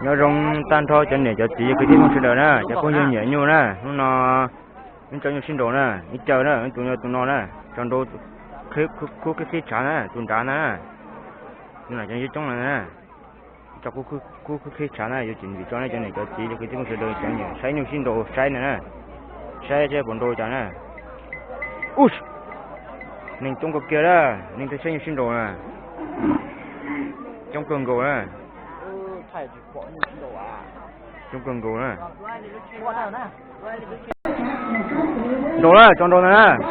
nhớ rong tan thôi cho nên cho tí cái gì cũng được nè cho con nhiều nhẹ nhiều nè nó cho nhiều sinh đồ nè ít chờ nè tụi nó nè trong đồ cái chả nè tụi chả nè nhưng là cho như trong này nè cho cái chả này cho chuẩn bị cho này cho này cho tí cái gì cũng được cho nhiều sai nhiều sinh đồ sai nè sai cho bọn đồ chả nè ui nên trong cái kia đó nên cái sai nhiều sinh đồ nè trong cường gồ nè trong cường gồ nè đồ đó trong đồ này nè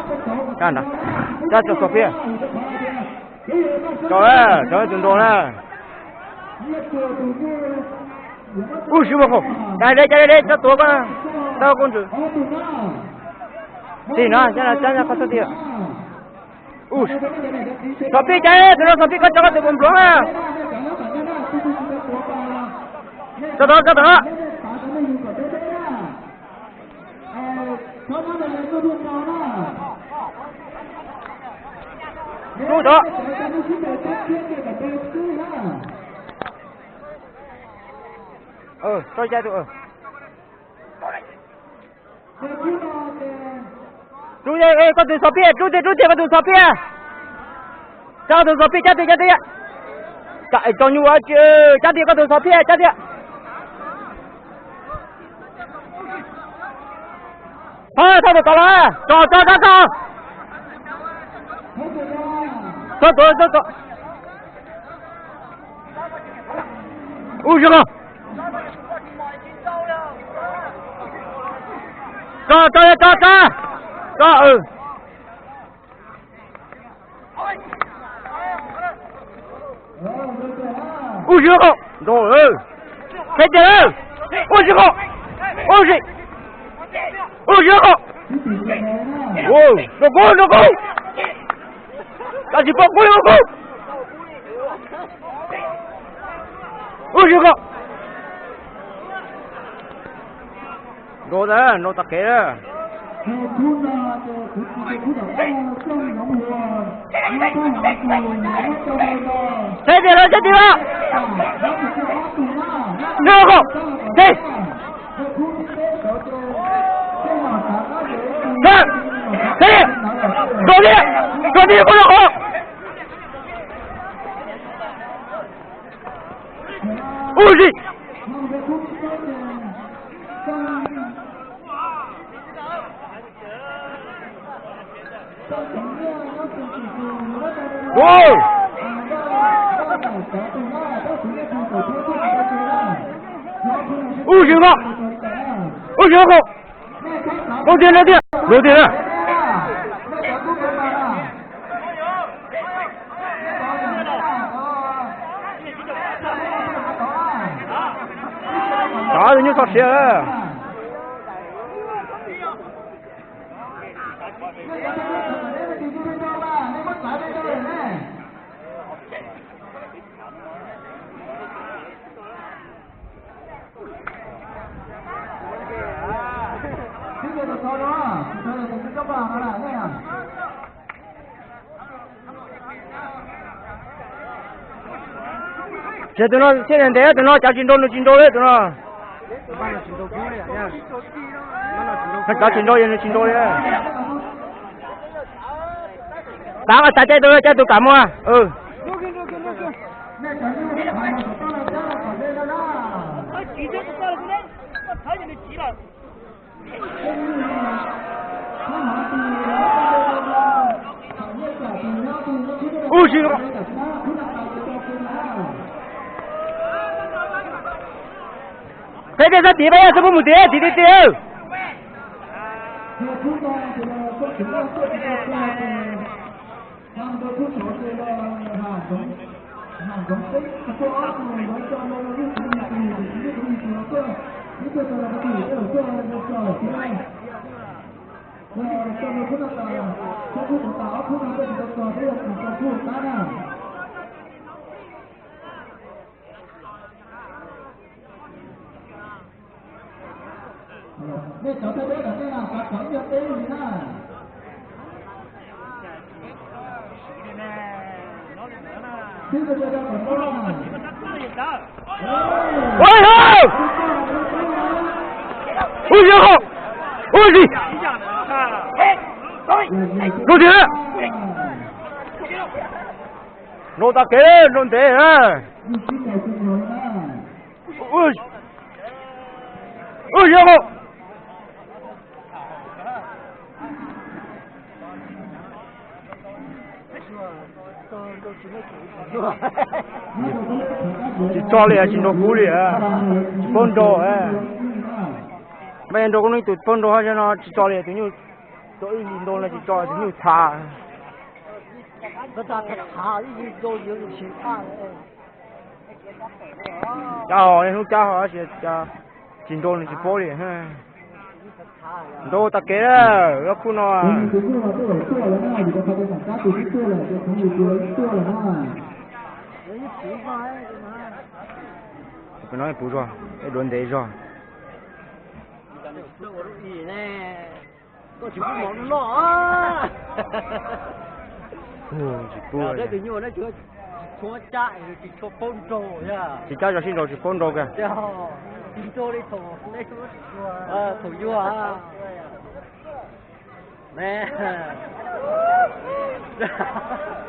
can đó ra cho Sophia cho chúng đồ nè ui sư phụ đây cho tôi con đâu con chữ gì nữa cho nó có sao tiền ui Sophie chạy tụi nó Sophie có cho tụi con xuống à cho đó chú đó tôi chạy tụi chú đây con tụi Sophie chú con tụi Sophie cho tụi Sophie chạy chạy cho nhu chứ chạy con tụi Sophie chạy thôi được rồi cho ui giời ơi cho ui giời ơi rồi thế chứ ui giời ơi ui giời ơi nó go kasih pokok aku juga đồ đó nó tắc kệ đó thế thì nó chết đi mà được không thế thế đồ đi con nó ui gì ôi ui gì đó ui gì đó đầu tiên à đó thì như thật sự thế tụi nó thế này thế tụi nó chào trình độ đấy tụi nó chào trình độ đấy cảm ơn chạy tôi cảm ơn ui gì đó thế bây giờ tí bây giờ sao một tí Đây cháu thấy đấy là cái nào cả khoảng được đấy gì nào. Ôi ơi! 50号，50，落地，落大给，落地啊，50号。去找了去找苦力啊，去帮着哎，没人找可能就帮着好像那去找了就有，找一领导了去找就有差。那咋差一都有其他的。加好，那种加好些加，领导了去包的哼。都大给了，要哭呢。本来不说，轮得说。我你呢？我就不忙了啊！哦，这个牛那就做家就做帮助呀。去家就先做去帮助的。对哈，帮助的头那什么头油啊。nè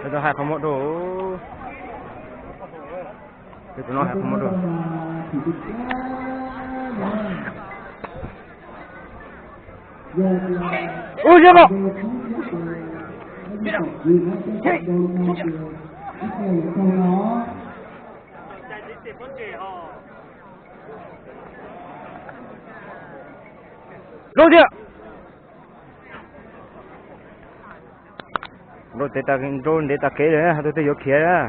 cái đó 2,1 độ cái tụi nó 2,1 độ ôi giời ơi đâu chưa rồi để ta kế đấy, tôi thấy kia đó.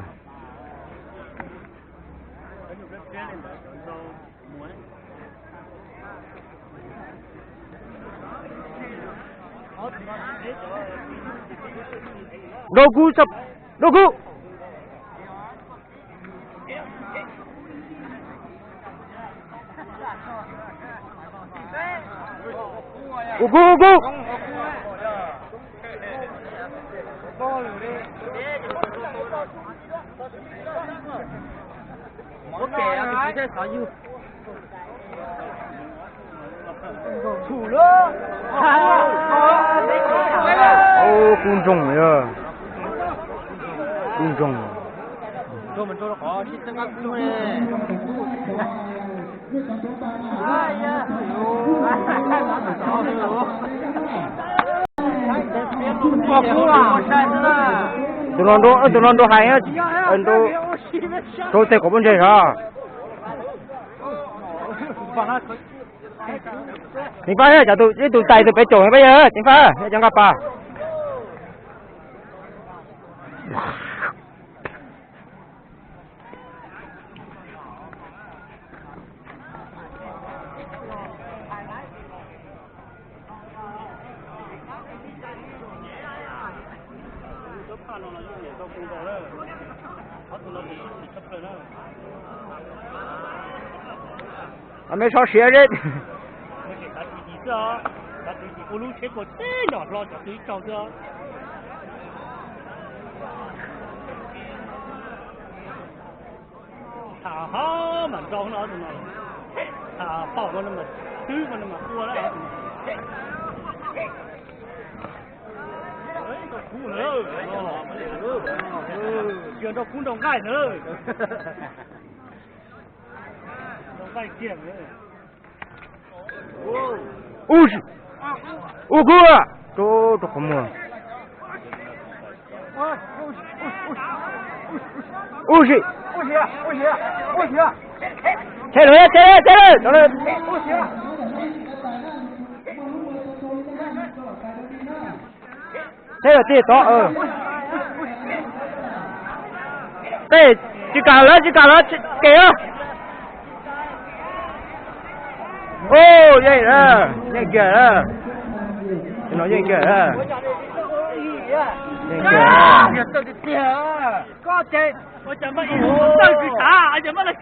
Đồ cú sập, đồ cú. Cú. Ok, anh sẽ sao you? Thủ nữa. Ô, cung trùng rồi. Cung trùng. Cho mình cho nó khó, chỉ tăng cung này. Tụi nó đồ hay á, anh đồ sẽ có vấn đề sao? Chính phải á, tụi tay tụi bé trộn bây giờ, chính phải, chẳng gặp à? Mấy sao xé đấy. Thả hó mà rong nó tụi nó, thả bảo nó mà thứ mà cua đó. Đấy, nó cú nữa, chuyện đó cũng đồng gai nữa. Vai kiểm nữa. Ui, ui cua, tôi không mua. Ui gì? Chạy rồi, chạy rồi. Thế là tí to Đây, chỉ cả lá kìa. Ô, vậy đó, vậy kìa đó. Nó vậy kìa đó. Vậy kìa. Có chết, tôi chẳng mất ý, tôi cứ thả, anh chẳng mất là